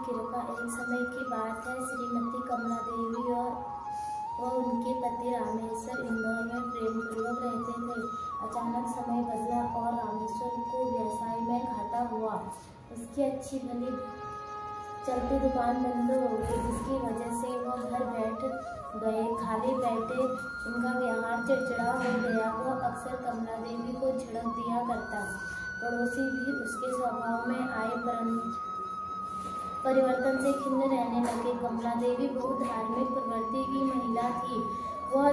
कृपा। एक समय की बात है, श्रीमती कमला देवी और उनके पति रामेश्वर इंदौर में प्रेम पूर्वक रहते थे। अचानक समय बदला और रामेश्वर को व्यवसाय में घाटा हुआ। उसकी अच्छी भली चलती दुकान बंद हो गई, जिसकी वजह से वह घर बैठ गए। खाली बैठे उनका व्यवहार चिड़चिड़ा हो गया। वह अक्सर कमला देवी को झिड़क दिया करता। पड़ोसी भी उसके स्वभाव में आए परिवर्तन से खिन्न रहने लगे। कमला देवी बहुत धार्मिक प्रवृत्ति की महिला थी। वह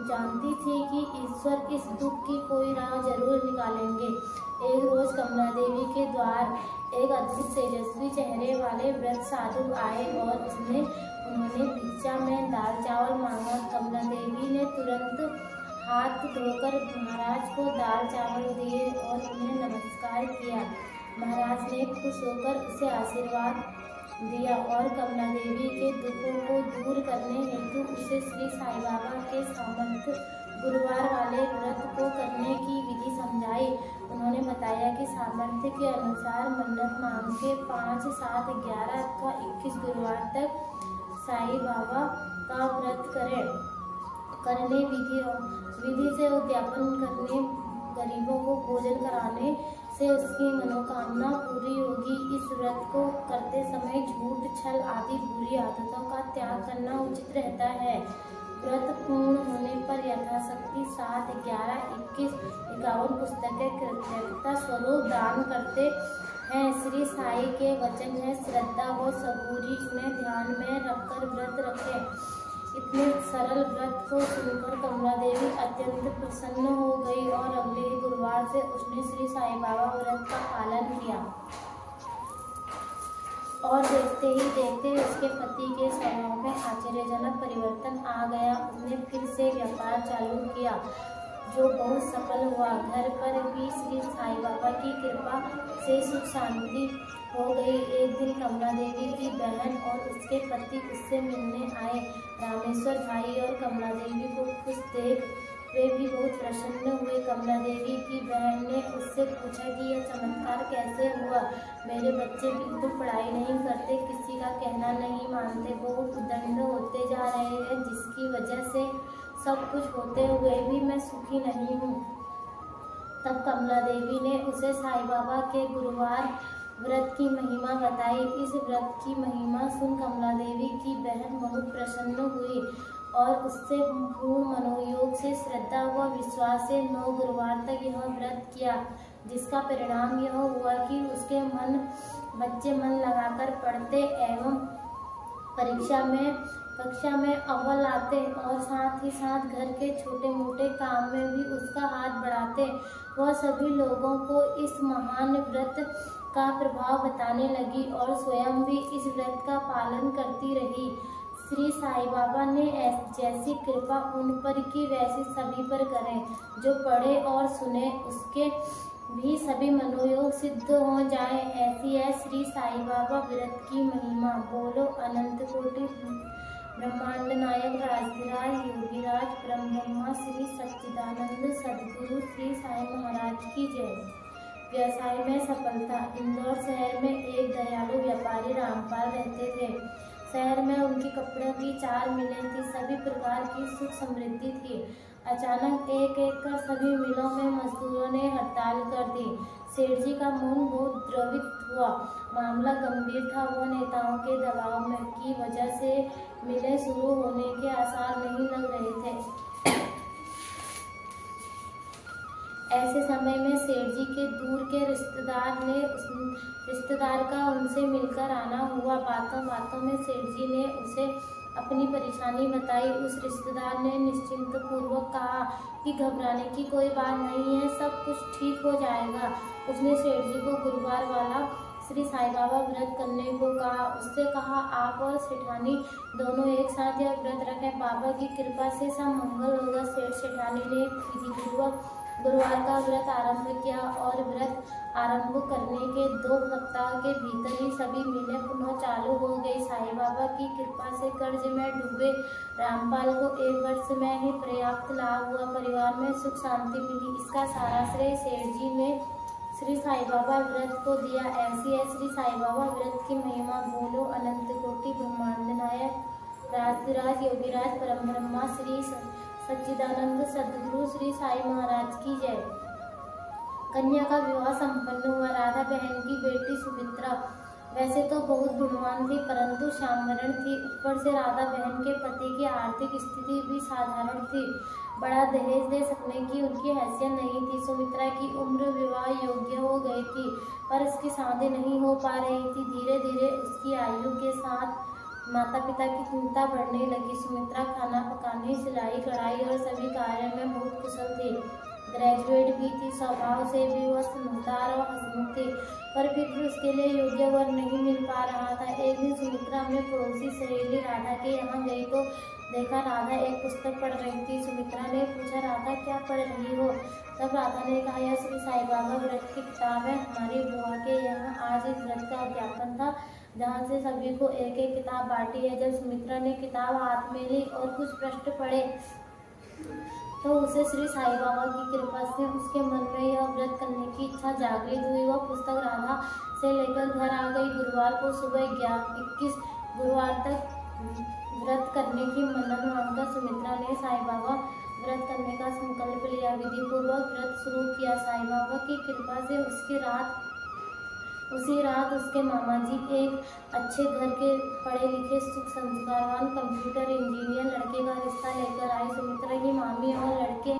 जानती थी कि ईश्वर इस दुख की कोई राह जरूर निकालेंगे। एक रोज कमला देवी के द्वार एक अद्भुत तेजस्वी चेहरे वाले वृद्ध साधु आए और उन्होंने भिक्षा में दाल चावल मांगा। कमला देवी ने तुरंत हाथ धोकर महाराज को दाल चावल दिए और उन्हें नमस्कार किया। महाराज ने खुश होकर उसे आशीर्वाद दिया और कमला देवी के दुखों को दूर करने हेतु उसे श्री साईं बाबा के सामर्थ्य गुरुवार वाले व्रत को करने की विधि समझाई। उन्होंने बताया कि सामर्थ्य के अनुसार मन्नत मांग के 5, 7, 11 अथवा 21 गुरुवार तक साईं बाबा का व्रत करने विधि से उद्यापन करने, गरीबों को भोजन कराने से उसकी मनोकामना पूरी होगी। इस व्रत को करते समय झूठ, छल आदि बुरी आदतों का त्याग करना उचित रहता है। व्रत पूर्ण होने पर यथाशक्ति 7, 11, 21, 51 पुस्तकें कृतज्ञता स्वरूप दान करते हैं। श्री साईं के वचन है, श्रद्धा व सबूरी उन्हें ध्यान में रखकर व्रत रखें। इतने सरल व्रत को सुनकर कमला देवी अत्यंत प्रसन्न हो गई और अगले ही गुरुवार से उसने श्री साईं बाबा व्रत का पालन किया और देखते ही देखते उसके पति के स्वभाव में आश्चर्यजनक परिवर्तन आ गया। उसने फिर से व्यापार चालू किया जो बहुत सफल हुआ। घर पर भी श्री साईं बाबा की कृपा से सुख शांति हो गई। एक दिन कमला देवी की बहन और उसके पति उससे मिलने आए। रामेश्वर भाई और कमला देवी को खुश देख वे भी बहुत प्रसन्न हुए। कमला देवी की बहन ने उससे पूछा कि यह चमत्कार कैसे हुआ। मेरे बच्चे बिल्कुल पढ़ाई नहीं करते, किसी का कहना नहीं मानते, बहुत उद्दंड होते जा रहे हैं, जिसकी वजह से सब कुछ होते हुए भी मैं सुखी नहीं हूँ। तब कमला देवी ने उसे साईं बाबा के गुरुवार व्रत की महिमा बताई। इस व्रत की महिमा सुन कमला देवी की बहन बहुत प्रसन्न हुई और उससे पूर्ण मनोयोग से श्रद्धा व विश्वास से 9 गुरुवार तक यह व्रत किया, जिसका परिणाम यह हुआ कि उसके बच्चे मन लगाकर पढ़ते एवं कक्षा में अव्वल आते और साथ ही साथ घर के छोटे मोटे काम में भी उसका हाथ बढ़ाते। वह सभी लोगों को इस महान व्रत का प्रभाव बताने लगी और स्वयं भी इस व्रत का पालन करती रही। श्री साईं बाबा ने जैसी कृपा उन पर की वैसी सभी पर करें। जो पढ़े और सुने उसके भी सभी मनोयोग सिद्ध हो जाए, ऐसी है श्री साईं बाबा व्रत की महिमा। बोलो अनंत कोटि ब्रह्मांड नायक राजधिराज योगीराज ब्रह्मा श्री सच्चिदानंद सद्गुरु श्री साईं महाराज की जय। व्यवसाय में सफलता। इंदौर शहर में एक दयालु व्यापारी रामपाल रहते थे। शहर में उनकी कपड़ों की 4 मिलें थी, सभी प्रकार की सुख समृद्धि थी। अचानक एक कर सभी मिलों में मजदूरों ने हड़ताल कर दी। सेठ जी का मन बहुत द्रवित हुआ। मामला गंभीर था। वह नेताओं के दबाव में की वजह से मिलें शुरू होने के आसार नहीं लग रहे थे। ऐसे समय में सेठ जी के दूर के रिश्तेदार का उनसे मिलकर आना हुआ। बातों बातों में सेठ जी ने उसे अपनी परेशानी बताई। उस रिश्तेदार ने निश्चिंत पूर्वक कहा कि घबराने की कोई बात नहीं है, सब कुछ ठीक हो जाएगा। उसने सेठ जी को गुरुवार वाला श्री साईं बाबा व्रत करने को कहा। उससे कहा, आप और सेठानी दोनों एक साथ यह व्रत रखें, बाबा की कृपा से सब मंगल होगा। सेठानी ने विधिपूर्वक गुरुवार का व्रत आरंभ किया और व्रत आरंभ करने के 2 सप्ताह के भीतर ही सभी मिलें पुनः चालू हो गई। साईं बाबा की कृपा से कर्ज में डूबे रामपाल को 1 वर्ष में ही पर्याप्त लाभ हुआ। परिवार में सुख शांति मिली। इसका सारा श्रेय सेठ श्री साईं बाबा व्रत को दिया। ऐसी है श्री साईं बाबा व्रत की महिमा, बोलो अनंत कोटि ब्रह्मांड नायक राजराज योगीराज परम ब्रह्मा श्री सच्चिदानंद सद्गुरु श्री साईं महाराज की जय। कन्या का विवाह संपन्न हुआ। राधा बहन की बेटी सुमित्रा वैसे तो बहुत गुणवान थी, परंतु श्यामवर्ण थी। ऊपर से राधा बहन के पति की आर्थिक स्थिति भी साधारण थी। बड़ा दहेज दे सकने की उनकी हैसियत नहीं थी। सुमित्रा की उम्र विवाह योग्य हो गई थी, पर उसकी शादी नहीं हो पा रही थी। धीरे धीरे उसकी आयु के साथ माता पिता की चिंता बढ़ने लगी। सुमित्रा खाना पकाने, सिलाई कढ़ाई और सभी कार्यों में बहुत कुशल थी। ग्रेजुएट भी थी। स्वभाव से भी वह समझदार और हंसमुख थी, पर फिर भी उसके लिए योग्य वर नहीं मिल पा रहा था। एक दिन सुमित्रा अपने पड़ोसी सहेली राधा के यहाँ गई तो देखा राधा एक पुस्तक पढ़ रही थी। सुमित्रा ने पूछा, राधा क्या पढ़ रही हो? तब राधा ने कहा, यह श्री साईं बाबा व्रत की किताब है। हमारी बुआ के यहाँ आज इस व्रत का अध्यापन था, जहाँ से सभी को एक एक किताब बांटी है। जब सुमित्रा ने किताब हाथ में ली और कुछ पृष्ठ पढ़े तो उसे श्री साईं बाबा की कृपा से उसके मन में यह व्रत करने की इच्छा जागृत हुई। वह पुस्तक राधा से लेकर घर आ गई। गुरुवार को सुबह 21 गुरुवार तक व्रत करने की मन्नत मांगकर सुमित्रा ने साईं बाबा व्रत करने का संकल्प लिया। विधि पूर्वक व्रत शुरू किया। साईं बाबा की कृपा से उसी रात उसके मामा जी एक अच्छे घर के पढ़े लिखे सुख संस्कारवान कंप्यूटर इंजीनियर लड़के का रिश्ता लेकर आए। सुमित्रा की मामी और लड़के